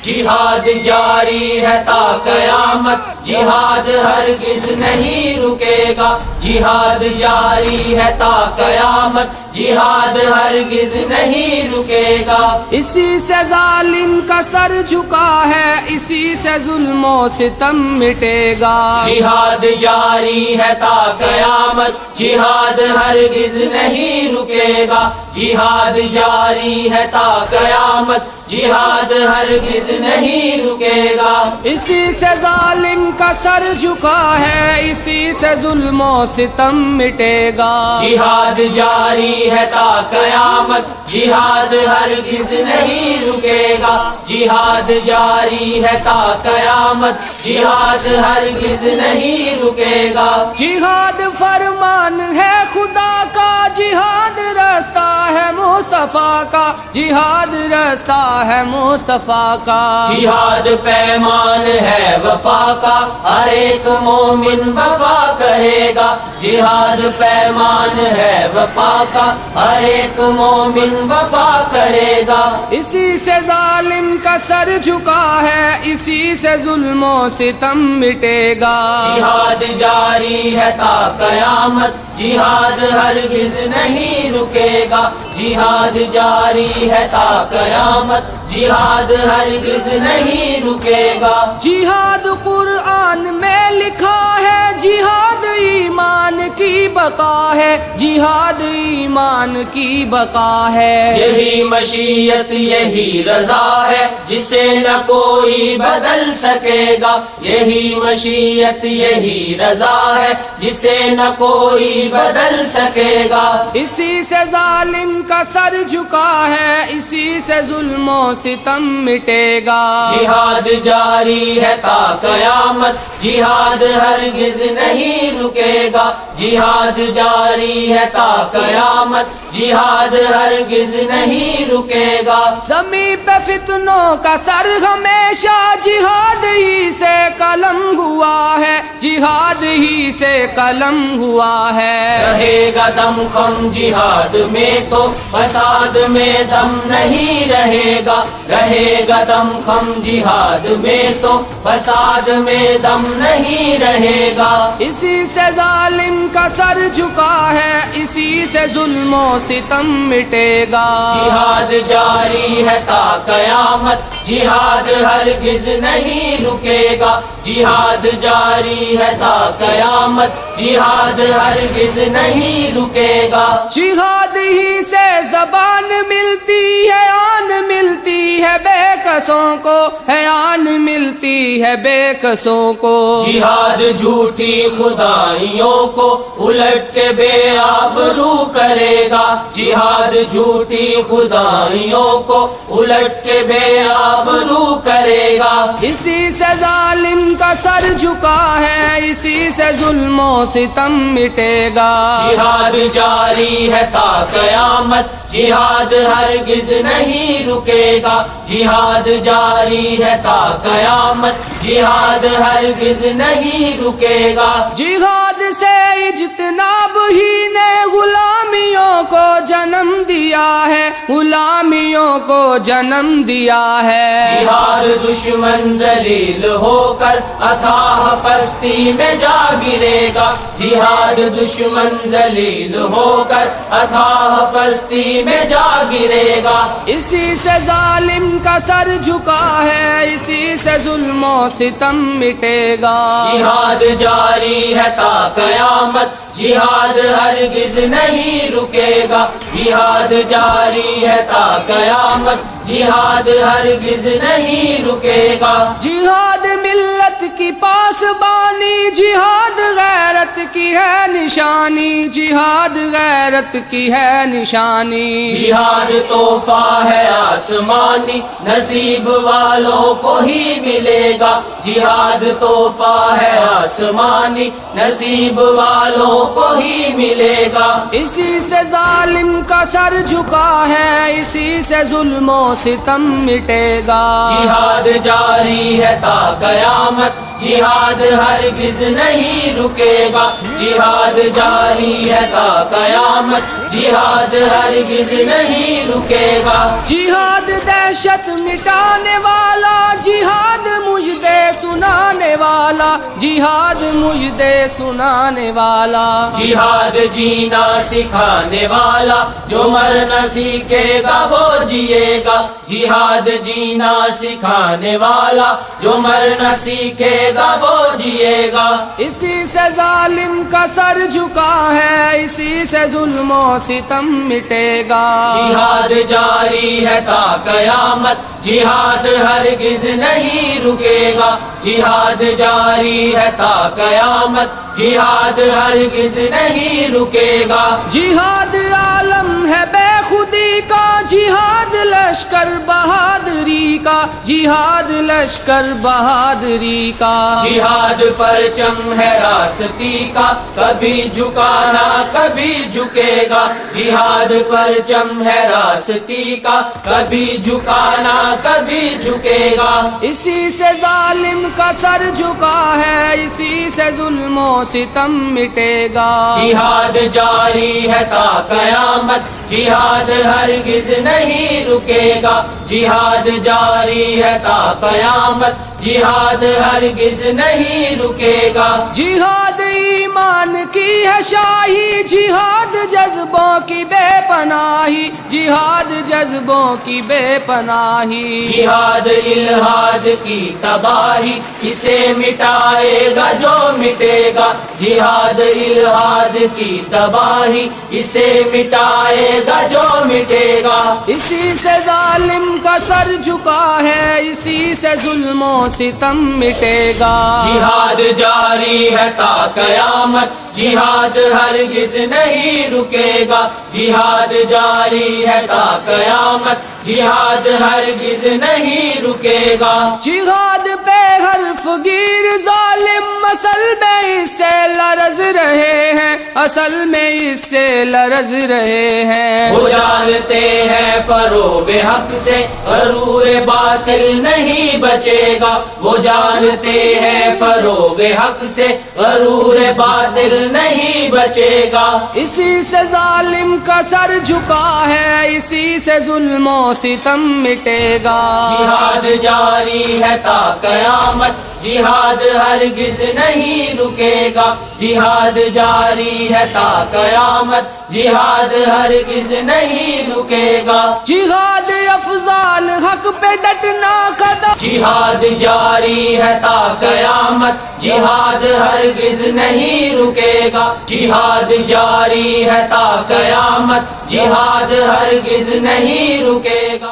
جہاد جاری ہے تا قیامت، جہاد ہرگز نہیں رکے گا، جہاد جاری ہے تا قیامت، جہاد ہرگز نہیں رکے گا۔ اسی سے ظالم کا سر جھکا ہے، اسی سے ظلم و ستم مٹے گا۔ جہاد جاری ہے تا قیامت، جہاد ہرگز نہیں رکے گا، جہاد جاری ہے تا قیامت، جہاد ہرگز نہیں رکے گا۔ اسی سے ظالم کا سر جھکا ہے، اسی سے ظلم و ستم مٹے گا۔ جہاد جاری ہے تا قیامت، جہاد ہرگز نہیں رکے گا، جہاد جاری ہے تا قیامت، جہاد ہرگز نہیں رکے گا۔ جہاد فرمان ہے خدا کا، جہاد رستہ ہے مصطفیٰ کا، جہاد رستہ ہے مصطفیٰ کا۔ جہاد پیمان ہے وفا کا، ہر ایک مومن وفا کرے گا، جہاد پیمان ہے وفا کا، ہر ایک مومن وفا کرے گا۔ اسی سے ظالم کا سر جھکا ہے، اسی سے ظلم و ستم مٹے گا۔ جہاد جاری ہے تا قیامت، جہاد ہرگز نہیں رکے گا، جہاد جاری ہے تا قیامت، جہاد ہرگز نہیں رکے گا۔ جہاد قرآن میں لکھا ہے، جہاد ایمان کی بقا ہے، جہاد ایمان کی بقا ہے۔ یہی مشیت یہی رضا ہے، جسے نہ کوئی بدل سکے گا، یہی مشیت یہی رضا ہے، جسے نہ کوئی بدل سکے گا۔ اسی سے ظالم کا سر جھکا ہے، اسی سے ظلم و ستم مٹے گا۔ جہاد جاری ہے تا قیامت، جہاد ہرگز نہیں رکے گا، جہاد جاری ہے تا قیامت، جہاد ہرگز نہیں رکے گا۔ زمین پہ فتنوں کا سر ہمیشہ جہاد ہی سے قلم ہوا ہے، جہاد ہی سے قلم ہوا ہے۔ رہے گا دم خم جہاد میں تو فساد میں دم نہیں رہے گا، رہے گا دم خم جہاد میں تو فساد میں دم نہیں رہے گا۔ اسی سے ظالم کا سر جھکا ہے، اسی سے ظلم و ستم مٹے گا۔ جہاد جاری ہے تا قیامت، جہاد ہرگز نہیں رکے گا، جہاد جاری ہے تا قیامت، جہاد ہرگز نہیں رکے گا۔ جہاد ہی سے زبان ملتی ہے، آن ملتی ہے بے کسوں کو، ہے آن ملتی ہے بے کسوں کو۔ جہاد جھوٹی خدائیوں کو الٹ کے بے آبرو کرے گا، جہاد جھوٹی خدائیوں کو الٹ کے بے آبرو کرے گا۔ اسی سے ظالم کا سر جھکا ہے، اسی سے ظلم و ستم مٹے گا۔ جہاد جاری ہے تا قیامت، جہاد ہرگز نہیں رکے گا، جہاد جاری ہے تا قیامت، جہاد ہرگز نہیں رکے گا۔ جہاد سے اجتناب ہی نے غلامیوں کو جنم دیا ہے، غلامیوں کو جنم دیا ہے۔ جہاد دشمن ذلیل ہو کر اتھاہ پستی میں جا گرے گا، جہاد دشمن ذلیل ہو کر اتھاہ پستی میں جا گرے گا۔ اسی سے ظالم کا سر جھکا ہے، اسی سے ظلم و ستم مٹے گا۔ جہاد جاری ہے تا قیامت، جہاد ہرگز نہیں رکے گا، جہاد جاری ہے تا قیامت، جہاد ہرگز نہیں رکے گا۔ جہاد ملت کی پاسبانی، جہاد غیرت کی ہے نشانی، جہاد غیرت کی ہے نشانی۔ جہاد تحفہ ہے آسمانی، نصیب والوں کو ہی ملے گا، جہاد تحفہ ہے آسمانی، نصیب والوں کو ہی ملے گا۔ اسی سے ظالم کا سر جھکا ہے، اسی سے ظلم و ستم مٹے گا۔ جہاد جاری ہے تا قیامت، جہاد ہرگز نہیں رکے گا، جہاد جاری ہے تا قیامت، جہاد ہرگز نہیں رکے گا۔ جہاد دہشت مٹانے والا، جہاد مجدے سنانے والا، جہاد مجدے سنانے والا، جہاد جینا سکھانے والا، جو مرنا سیکھے گا وہ جیے گا، جہاد جینا سکھانے والا، جو مرنا سیکھے گا وہ جیے گا۔ اسی سے ظالم کا سر جھکا ہے، اسی سے ظلم و ستم مٹے گا۔ جہاد جاری ہے تا قیامت، جہاد ہرگز نہیں رکے گا، جہاد جاری ہے تا قیامت، جہاد ہرگز نہیں رکے گا۔ جہاد عالم ہے بے خودی کا، جہاد لشکر بہادری کا، جہاد لشکر بہادری کا، جہاد پرچم ہے راستی کا، کبھی جھکانا کبھی جھکے گا، جہاد پرچم ہے راستی کا، کبھی جھکانا کبھی جھکے گا۔ اسی سے ظالم کا سر جھکا ہے، اسی سے ظلم و ستم مٹے گا۔ جہاد جاری ہے تا قیامت، جہاد ہرگز نہیں رکے گا، جہاد جاری ہے تا قیامت، جہاد ہرگز نہیں رکے گا۔ جہاد ایمان کی ہے شاہی، جہاد جذبوں کی بے پناہی، جہاد جذبوں کی بے پناہی، جہاد الہاد کی تباہی، اسے مٹائے گا جو مٹے گا، جہاد الہاد کی تباہی، اسے مٹائے گا جو مٹے گا۔ اسی سے ظالم کا سر جھکا ہے، اسی سے ظلم و ستم مٹے گا۔ جہاد جاری ہے تا قیامت، جہاد ہرگز نہیں رکے گا، جہاد جاری ہے تا قیامت، جہاد ہرگز نہیں رکے گا۔ جہاد پہ حرف گیر ظالم اصل میں اس سے لرز رہے ہیں، اصل میں اس سے لرز رہے ہیں۔ وہ جانتے ہیں فروغ حق سے غرور باطل نہیں بچے گا، وہ جانتے ہیں فروغ حق سے غرور باطل نہیں بچے گا۔ اسی سے ظالم کا سر جھکا ہے، اسی سے ظلم و ستم مٹے گا۔ جہاد جاری ہے تا قیامت، جہاد ہرگز نہیں رکے گا، جہاد جاری ہے تا قیامت، جہاد ہرگز نہیں رکے گا۔ جہاد افضال حق پہ ڈٹنا قدم، جہاد جاری ہے تا قیامت، جہاد ہرگز نہیں رکے گا، جہاد جاری ہے تا قیامت، جہاد ہرگز نہیں رکے گا۔